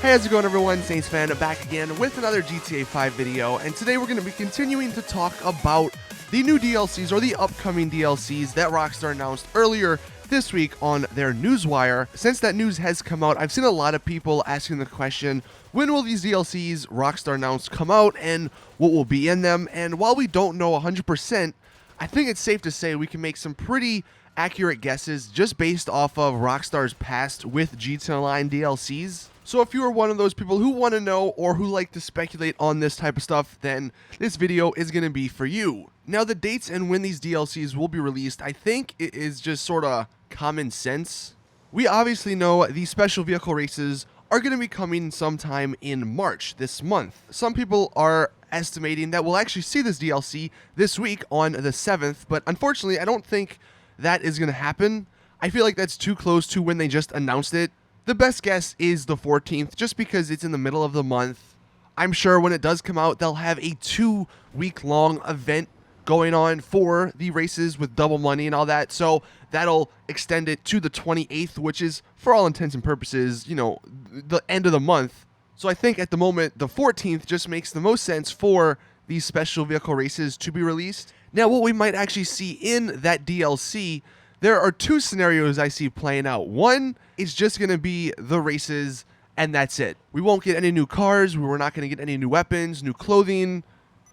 Hey, how's it going everyone? Saintsfan back again with another GTA 5 video, and today we're going to be continuing to talk about the new DLCs or the upcoming DLCs that Rockstar announced earlier this week on their newswire. Since that news has come out, I've seen a lot of people asking the question, when will these DLCs Rockstar announced come out and what will be in them? And while we don't know 100%, I think it's safe to say we can make some pretty accurate guesses just based off of Rockstar's past with GTA Online DLCs. So if you are one of those people who want to know or who like to speculate on this type of stuff, then this video is going to be for you. Now, the dates and when these DLCs will be released, I think it is just sort of common sense. We obviously know these special vehicle races are going to be coming sometime in March this month. Some people are estimating that we'll actually see this DLC this week on the 7th, but unfortunately, I don't think that is going to happen. I feel like that's too close to when they just announced it. The best guess is the 14th, just because it's in the middle of the month. I'm sure when it does come out, they'll have a 2-week-long event going on for the races with double money and all that. So that'll extend it to the 28th, which is, for all intents and purposes, you know, the end of the month. So I think at the moment, the 14th just makes the most sense for these special vehicle races to be released. Now, what we might actually see in that DLC, there are two scenarios I see playing out. One is just going to be the races, and that's it. We won't get any new cars. We're not going to get any new weapons, new clothing.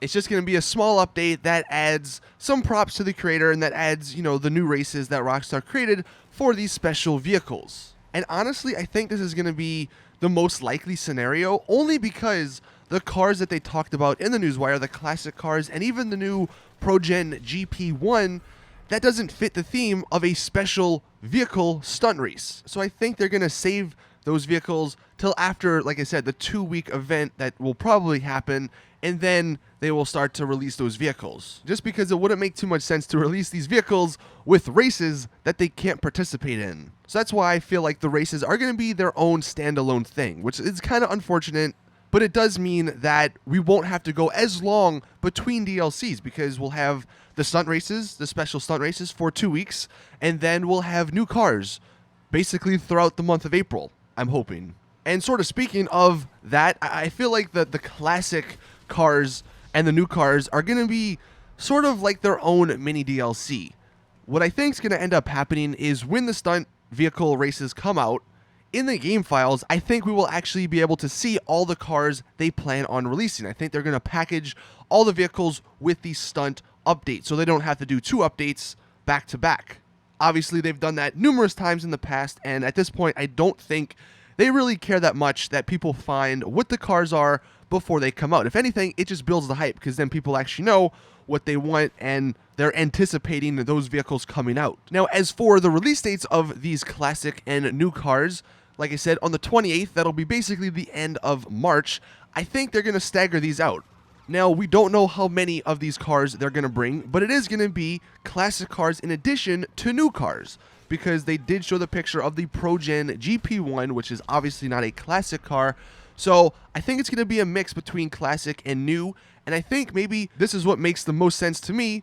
It's just going to be a small update that adds some props to the creator and that adds, you know, the new races that Rockstar created for these special vehicles. And honestly, I think this is going to be the most likely scenario, only because the cars that they talked about in the newswire, the classic cars, and even the new Pro-Gen GP1, that doesn't fit the theme of a special vehicle stunt race. So I think they're going to save those vehicles till after, like I said, the 2-week event that will probably happen, and then they will start to release those vehicles. Just because it wouldn't make too much sense to release these vehicles with races that they can't participate in. So that's why I feel like the races are going to be their own standalone thing, which is kind of unfortunate. But it does mean that we won't have to go as long between DLCs, because we'll have the stunt races, the special stunt races for 2 weeks, and then we'll have new cars basically throughout the month of April, I'm hoping. And sort of speaking of that, I feel like the classic cars and the new cars are going to be sort of like their own mini DLC. What I think is going to end up happening is when the stunt vehicle races come out, in the game files, I think we will actually be able to see all the cars they plan on releasing. I think they're going to package all the vehicles with the stunt update, so they don't have to do 2 updates back to back. Obviously, they've done that numerous times in the past, and at this point, I don't think they really care that much that people find what the cars are before they come out. If anything, it just builds the hype, because then people actually know what they want, and they're anticipating those vehicles coming out. Now, as for the release dates of these classic and new cars, like I said, on the 28th, that'll be basically the end of March. I think they're going to stagger these out. Now, we don't know how many of these cars they're going to bring, but it is going to be classic cars in addition to new cars, because they did show the picture of the Pro-Gen GP1, which is obviously not a classic car. So I think it's going to be a mix between classic and new, and I think maybe this is what makes the most sense to me.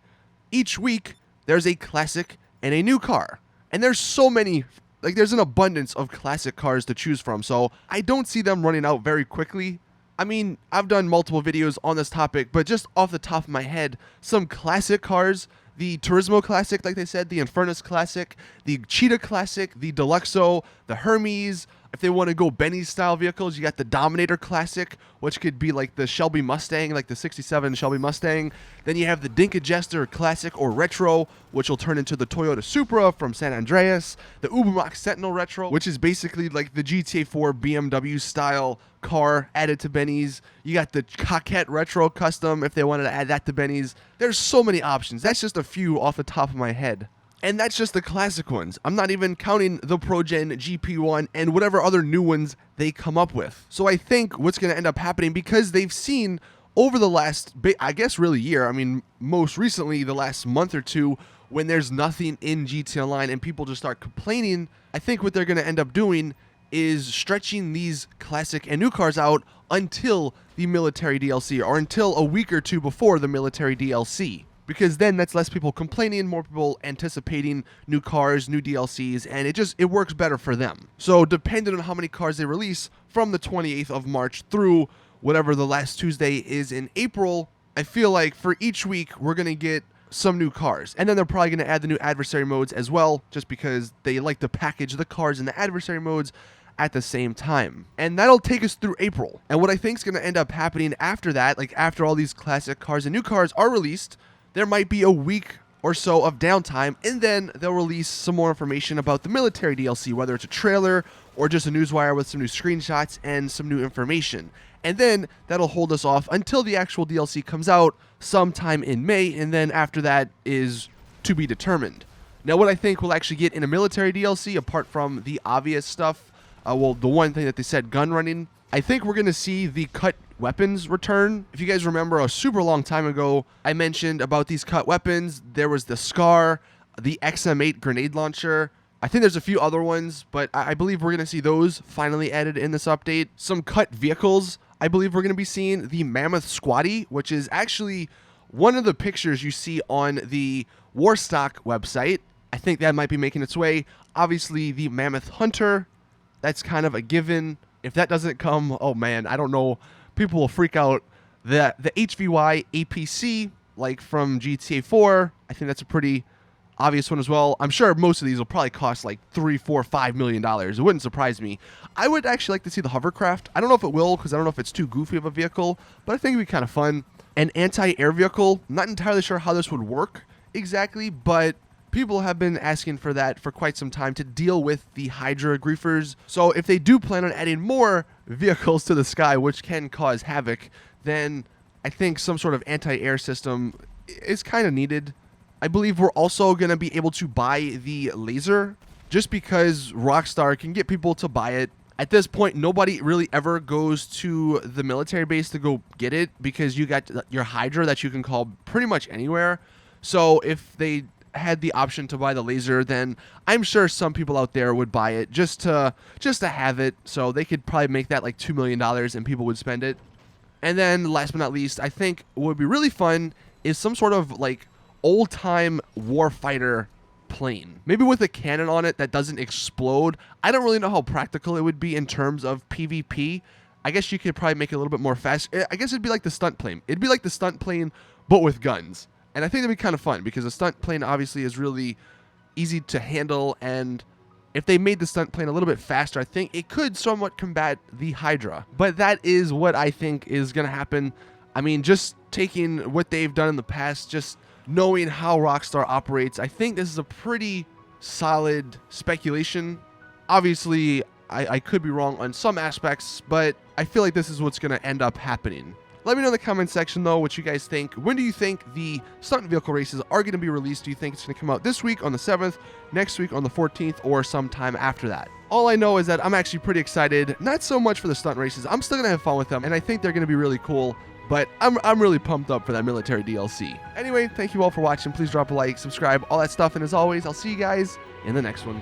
Each week, there's a classic and a new car, and there's so many. Like, there's an abundance of classic cars to choose from, so I don't see them running out very quickly. I mean, I've done multiple videos on this topic, but just off the top of my head, some classic cars, the Turismo Classic, like they said, the Infernus Classic, the Cheetah Classic, the Deluxo, the Hermes. If they want to go Benny's style vehicles, you got the Dominator Classic, which could be like the Shelby Mustang, like the 67 Shelby Mustang. Then you have the Dinka Jester Classic or Retro, which will turn into the Toyota Supra from San Andreas. The Ubermax Sentinel Retro, which is basically like the GTA 4 BMW style car added to Benny's. You got the Coquette Retro Custom if they wanted to add that to Benny's. There's so many options. That's just a few off the top of my head. And that's just the classic ones. I'm not even counting the Pro-Gen GP1 and whatever other new ones they come up with. So I think what's going to end up happening, because they've seen over the last, I guess really year, I mean, most recently the last month or two, when there's nothing in GTA Online and people just start complaining, I think what they're going to end up doing is stretching these classic and new cars out until the military DLC, or until a week or two before the military DLC. because then that's less people complaining, more people anticipating new cars, new DLCs, and it works better for them. So depending on how many cars they release from the 28th of March through whatever the last Tuesday is in April, I feel like for each week we're going to get some new cars. And then they're probably going to add the new adversary modes as well, just because they like to package the cars in the adversary modes at the same time. And that'll take us through April. And what I think is going to end up happening after that, like after all these classic cars and new cars are released, there might be a week or so of downtime, and then they'll release some more information about the military DLC, whether it's a trailer or just a newswire with some new screenshots and some new information. And then that'll hold us off until the actual DLC comes out sometime in May, and then after that is to be determined. Now, what I think we'll actually get in a military DLC, apart from the obvious stuff, well, the one thing that they said, gun running, I think we're going to see the cut weapons return. If you guys remember, a super long time ago, I mentioned about these cut weapons. There was the SCAR, the XM8 grenade launcher. I think there's a few other ones, but I believe we're going to see those finally added in this update. Some cut vehicles. I believe we're going to be seeing the Mammoth Squatty, which is actually one of the pictures you see on the Warstock website. I think that might be making its way. Obviously, the Mammoth Hunter, that's kind of a given. If that doesn't come, oh man, I don't know. People will freak out. The HVY APC, like from GTA 4, I think that's a pretty obvious one as well. I'm sure most of these will probably cost like $3, $4, $5 million. It wouldn't surprise me. I would actually like to see the hovercraft. I don't know if it will, because I don't know if it's too goofy of a vehicle, but I think it'd be kind of fun. An anti-air vehicle. I'm not entirely sure how this would work exactly, but people have been asking for that for quite some time to deal with the Hydra griefers. So if they do plan on adding more vehicles to the sky, which can cause havoc, then I think some sort of anti-air system is kind of needed. I believe we're also going to be able to buy the laser, just because Rockstar can get people to buy it. At this point, nobody really ever goes to the military base to go get it, because you got your Hydra that you can call pretty much anywhere. So if they had the option to buy the laser, then I'm sure some people out there would buy it just to have it. So they could probably make that like $2 million and people would spend it. And then last but not least, I think what would be really fun is some sort of like old-time warfighter plane, maybe with a cannon on it that doesn't explode. I don't really know how practical it would be in terms of PvP. I guess you could probably make it a little bit more fast. I guess it'd be like the stunt plane. It'd be like the stunt plane, but with guns. And I think that'd be kind of fun, because a stunt plane obviously is really easy to handle, and if they made the stunt plane a little bit faster, I think it could somewhat combat the Hydra. But that is what I think is going to happen. I mean, just taking what they've done in the past, just knowing how Rockstar operates, I think this is a pretty solid speculation. Obviously, I could be wrong on some aspects, but I feel like this is what's going to end up happening. Let me know in the comment section, though, what you guys think. When do you think the stunt vehicle races are going to be released? Do you think it's going to come out this week on the 7th, next week on the 14th, or sometime after that? All I know is that I'm actually pretty excited, not so much for the stunt races. I'm still going to have fun with them, and I think they're going to be really cool, but I'm really pumped up for that military DLC. Anyway, thank you all for watching. Please drop a like, subscribe, all that stuff, and as always, I'll see you guys in the next one.